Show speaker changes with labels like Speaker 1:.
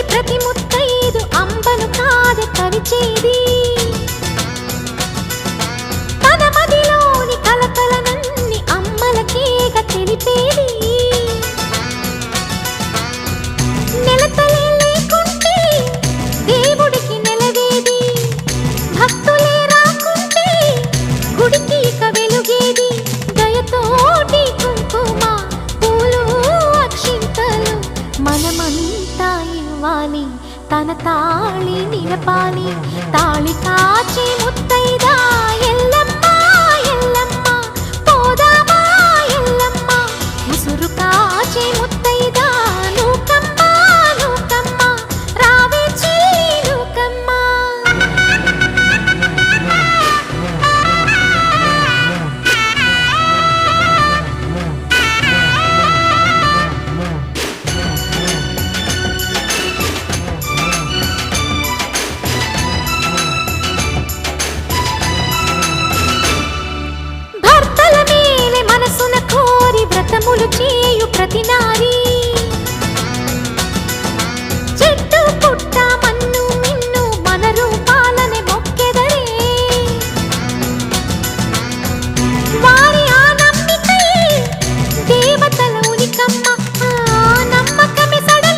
Speaker 1: ప్రతి ముత్తైదు అంబను కాదే కరిచేది తన మదిలోని కలకలనన్ని అమ్మలకేగ తెలిపేది నెలతలే లేకుంటే దేవుడికి నెలవేది భక్తులే రాకుంటే గుడికి ఇక వెలుగేది దయతోటి కుంకుమ పూలు అక్షింతలు మనమంతా ఇవ్వాలి తన తాళి నిలపాలి తాళి కాచే ముత్తైదా ఎల్లమ్మ ఎల్లమ్మ పోదామా ఎల్లమ్మ ముసురు కాచే